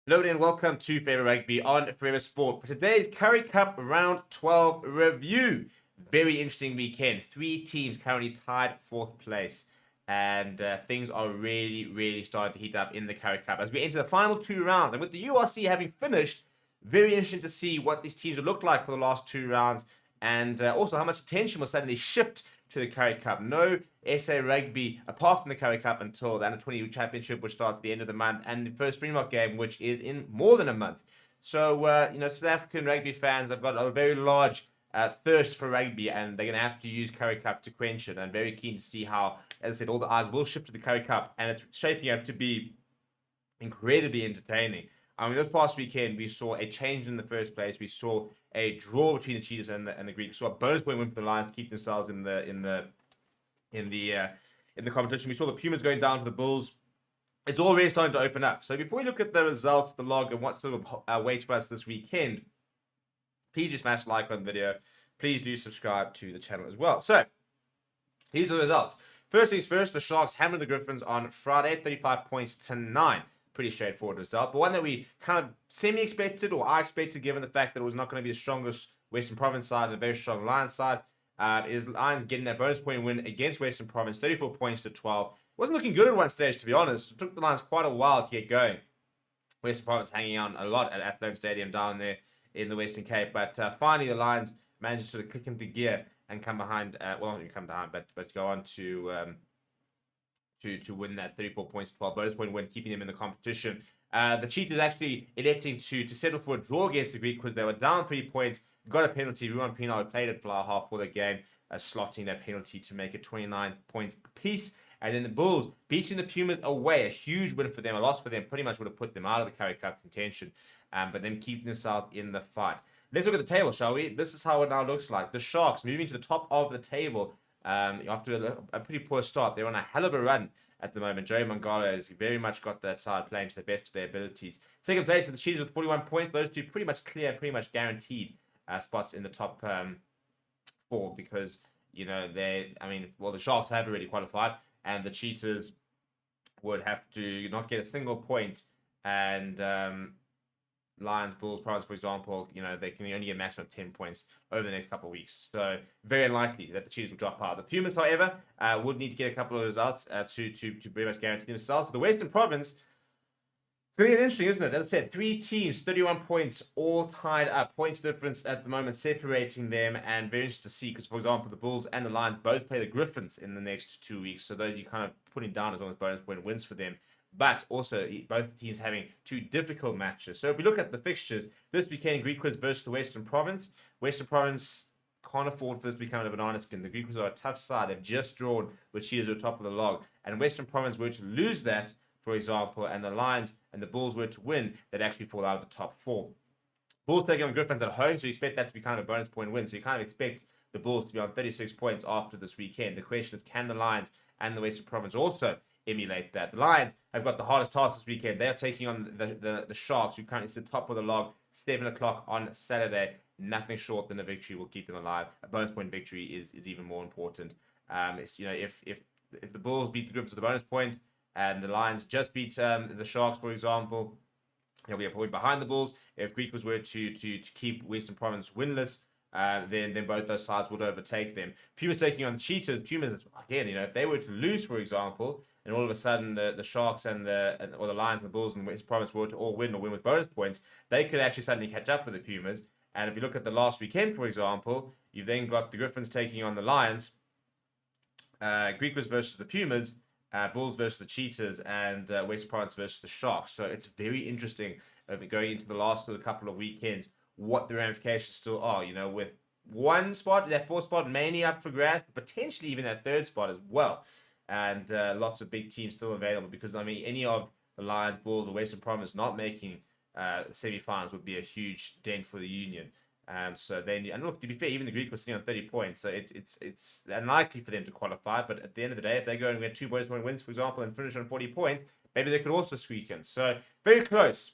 Hello and welcome to Favorite Rugby on Forever Sport. For today's Currie Cup Round 12 review. Very interesting weekend. Three teams currently tied fourth place. And things are really starting to heat up in the Currie Cup as we enter the final two rounds. And with the URC having finished, very interesting to see what these teams would look like for the last two rounds. And also how much attention will suddenly shift to the Currie Cup. No SA Rugby apart from the Currie Cup until the Under-20 Championship, which starts at the end of the month, and the first Springbok game, which is in more than a month. So, South African rugby fans have got a very large thirst for rugby, and they're going to have to use Currie Cup to quench it. And very keen to see how, as I said, all the eyes will shift to the Currie Cup, and it's shaping up to be incredibly entertaining. I mean, this past weekend, we saw a change in the first place. We saw a draw between the Cheetahs and the Greeks. We saw a bonus point win for the Lions to keep themselves in the competition. We saw the Pumas going down to the Bulls. It's all really starting to open up. So before we look at the results, the log, and what sort of waits for us this weekend, please do smash like on the video. Please do subscribe to the channel as well. So these are the results. First things first, the Sharks hammered the Griffins on Friday, 35 points to 9. Pretty straightforward result, but one that we kind of semi-expected, or I expected, given the fact that it was not going to be the strongest Western Province side and a very strong Lions side. Is Lions getting that bonus point win against Western Province, 34 points to 12. Wasn't looking good at one stage, to be honest. It took the Lions quite a while to get going. Western Province hanging on a lot at Athlone Stadium down there in the Western Cape, but finally the Lions managed to sort of click into gear and come behind. Well, not come behind, but go on to win that 34 points to 12 bonus point win, keeping them in the competition. The Cheetahs actually electing to settle for a draw against the Greek because they were down 3 points, got a penalty. Ruan Pienaar played it for our half for the game, slotting that penalty to make it 29 points apiece. And then the Bulls beating the Pumas away, a huge win for them. A loss for them pretty much would have put them out of the Currie Cup contention, but them keeping themselves in the fight. Let's look at the table, shall we? This is how it now looks like. The Sharks moving to the top of the table after a pretty poor start. They're on a hell of a run at the moment. Joey Mangala has very much got that side playing to the best of their abilities. Second place are the Cheetahs with 41 points. Those two pretty much clear, pretty much guaranteed spots in the top four because, the Sharks have already qualified and the Cheetahs would have to not get a single point, and Lions, Bulls, Province, for example, they can only get a maximum of 10 points over the next couple of weeks. So very unlikely that the Cheetahs will drop out. The Pumas, however, would need to get a couple of results to pretty much guarantee themselves. But the Western Province, it's going to get interesting, isn't it? As I said, three teams, 31 points, all tied up. Points difference at the moment separating them, and very interesting to see because, for example, the Bulls and the Lions both play the Griffins in the next 2 weeks. So those you're kind of putting down as long as bonus point wins for them. But also, both teams having two difficult matches. So if we look at the fixtures, this weekend, Greek Quiz versus the Western Province. Western Province can't afford for this to become a banana skin. The Greek Quiz are a tough side. They've just drawn with Cheetahs at the top of the log. And Western Province were to lose that, for example, and the Lions and the Bulls were to win, they'd actually fall out of the top four. Bulls taking on Griffins at home, so you expect that to be kind of a bonus point win. So you kind of expect the Bulls to be on 36 points after this weekend. The question is, can the Lions and the Western Province also emulate that? The Lions have got the hardest task this weekend. They are taking on the Sharks, who currently sit top of the log, 7 o'clock on Saturday. Nothing short than a victory will keep them alive. A bonus point victory is even more important. If the Bulls beat the Griffins with a bonus point, and the Lions just beat the Sharks, for example, they'll be a point behind the Bulls. If Greek were to keep Western Province winless, then both those sides would overtake them. Pumas taking on the Cheetahs. Pumas, again, if they were to lose, for example, and all of a sudden the Sharks or the Lions and the Bulls and the Western Province were to all win or win with bonus points, they could actually suddenly catch up with the Pumas. And if you look at the last weekend, for example, you've then got the Griffins taking on the Lions, Greek versus the Pumas, Bulls versus the Cheetahs, and West Province versus the Sharks. So it's very interesting going into the last couple of weekends what the ramifications still are. With one spot, that fourth spot mainly up for grabs, but potentially even that third spot as well. And lots of big teams still available because, any of the Lions, Bulls, or Western Province not making semi-finals would be a huge dent for the Union. So then, and look, to be fair, even the Greek was sitting on 30 points, so it's unlikely for them to qualify. But at the end of the day, if they go and get 2 bonus point wins, for example, and finish on 40 points, maybe they could also squeak in. So very close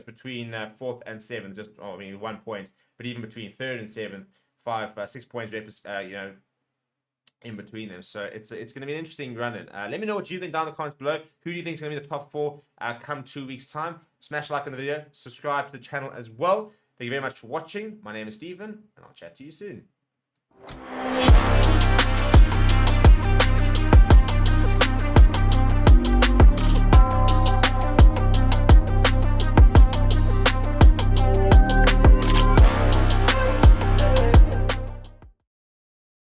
between 4th and 7th. Just 1 point, but even between 3rd and 7th, 6 points. in between them. So it's going to be an interesting run-in. Let me know what you think down in the comments below. Who do you think is going to be the top 4 come 2 weeks' time? Smash like on the video. Subscribe to the channel as well. Thank you very much for watching. My name is Stephen, and I'll chat to you soon.